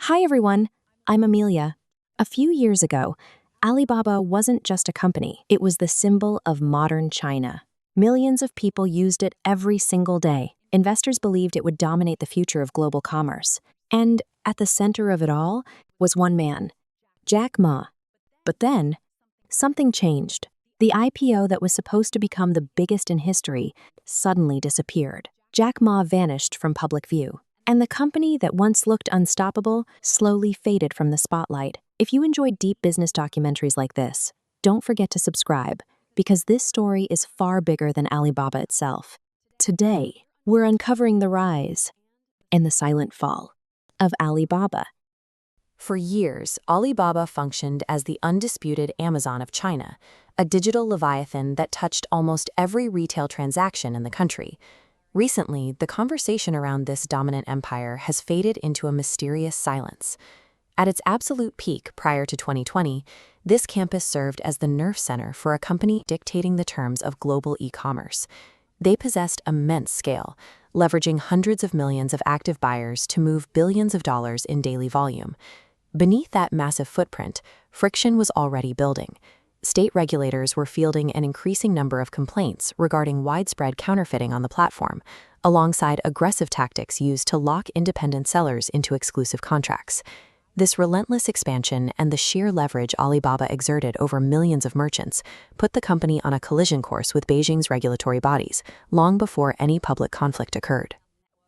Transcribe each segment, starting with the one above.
Hi everyone, I'm Amelia. A few years ago, Alibaba wasn't just a company, it was the symbol of modern China. Millions of people used it every single day. Investors believed it would dominate the future of global commerce. And at the center of it all was one man, Jack Ma. But then, something changed. The IPO that was supposed to become the biggest in history suddenly disappeared. Jack Ma vanished from public view. And the company that once looked unstoppable slowly faded from the spotlight. If you enjoy deep business documentaries like this, don't forget to subscribe, because this story is far bigger than Alibaba itself. Today, we're uncovering the rise and the silent fall of Alibaba. For years, Alibaba functioned as the undisputed Amazon of China, a digital leviathan that touched almost every retail transaction in the country. Recently, the conversation around this dominant empire has faded into a mysterious silence. At its absolute peak prior to 2020, this campus served as the nerve center for a company dictating the terms of global e-commerce. They possessed immense scale, leveraging hundreds of millions of active buyers to move billions of dollars in daily volume. Beneath that massive footprint, friction was already building. State regulators were fielding an increasing number of complaints regarding widespread counterfeiting on the platform, alongside aggressive tactics used to lock independent sellers into exclusive contracts. This relentless expansion and the sheer leverage Alibaba exerted over millions of merchants put the company on a collision course with Beijing's regulatory bodies, long before any public conflict occurred.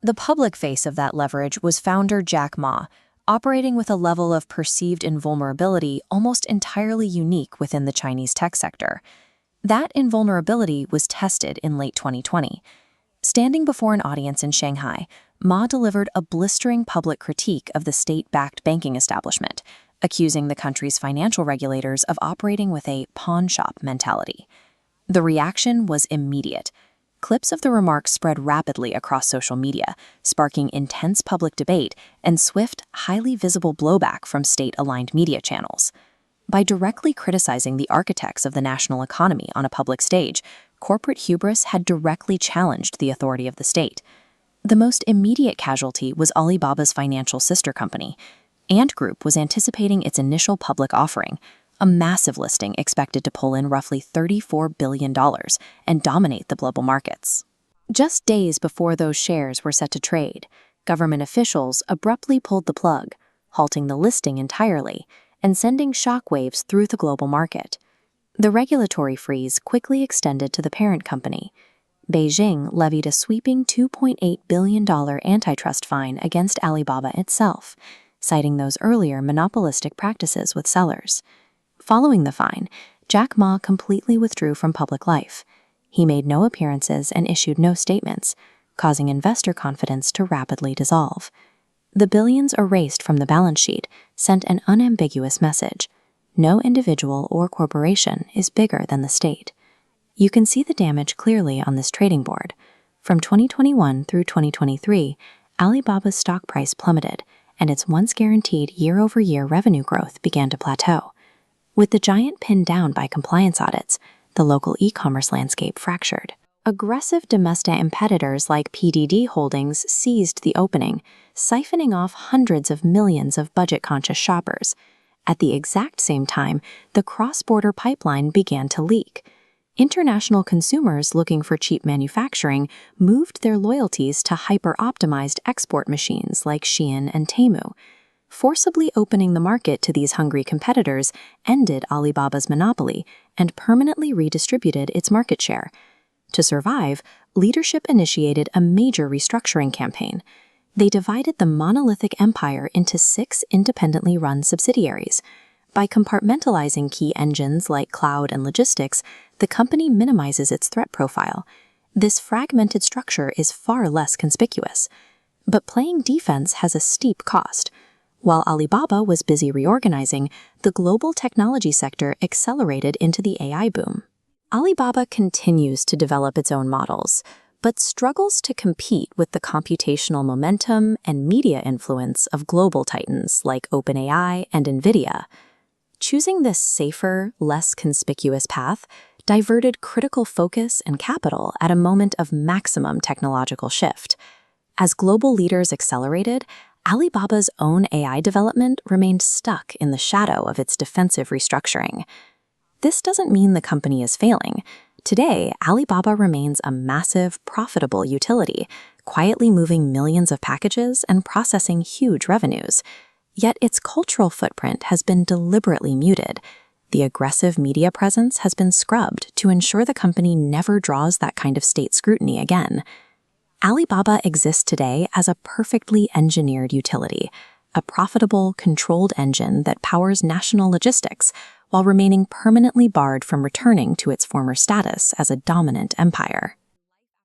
The public face of that leverage was founder Jack Ma, operating with a level of perceived invulnerability almost entirely unique within the Chinese tech sector. That invulnerability was tested in late 2020. Standing before an audience in Shanghai, Ma delivered a blistering public critique of the state-backed banking establishment, accusing the country's financial regulators of operating with a pawn shop mentality. The reaction was immediate. Clips of the remarks spread rapidly across social media, sparking intense public debate and swift, highly visible blowback from state-aligned media channels. By directly criticizing the architects of the national economy on a public stage, corporate hubris had directly challenged the authority of the state. The most immediate casualty was Alibaba's financial sister company. Ant Group was anticipating its initial public offering, a massive listing expected to pull in roughly $34 billion and dominate the global markets. Just days before those shares were set to trade, government officials abruptly pulled the plug, halting the listing entirely and sending shockwaves through the global market. The regulatory freeze quickly extended to the parent company. Beijing levied a sweeping $2.8 billion antitrust fine against Alibaba itself, citing those earlier monopolistic practices with sellers. Following the fine, Jack Ma completely withdrew from public life. He made no appearances and issued no statements, causing investor confidence to rapidly dissolve. The billions erased from the balance sheet sent an unambiguous message. No individual or corporation is bigger than the state. You can see the damage clearly on this trading board. From 2021 through 2023, Alibaba's stock price plummeted, and its once guaranteed year-over-year revenue growth began to plateau. With the giant pinned down by compliance audits, the local e-commerce landscape fractured. Aggressive domestic competitors like PDD Holdings seized the opening, siphoning off hundreds of millions of budget-conscious shoppers. At the exact same time, the cross-border pipeline began to leak. International consumers looking for cheap manufacturing moved their loyalties to hyper-optimized export machines like Shein and Temu. Forcibly opening the market to these hungry competitors ended Alibaba's monopoly and permanently redistributed its market share. To survive, leadership initiated a major restructuring campaign. They divided the monolithic empire into 6 independently run subsidiaries. By compartmentalizing key engines like cloud and logistics, the company minimizes its threat profile. This fragmented structure is far less conspicuous. But playing defense has a steep cost. While Alibaba was busy reorganizing, the global technology sector accelerated into the AI boom. Alibaba continues to develop its own models, but struggles to compete with the computational momentum and media influence of global titans like OpenAI and NVIDIA. Choosing this safer, less conspicuous path diverted critical focus and capital at a moment of maximum technological shift. As global leaders accelerated, Alibaba's own AI development remained stuck in the shadow of its defensive restructuring. This doesn't mean the company is failing. Today, Alibaba remains a massive, profitable utility, quietly moving millions of packages and processing huge revenues. Yet its cultural footprint has been deliberately muted. The aggressive media presence has been scrubbed to ensure the company never draws that kind of state scrutiny again. Alibaba exists today as a perfectly engineered utility, a profitable, controlled engine that powers national logistics while remaining permanently barred from returning to its former status as a dominant empire.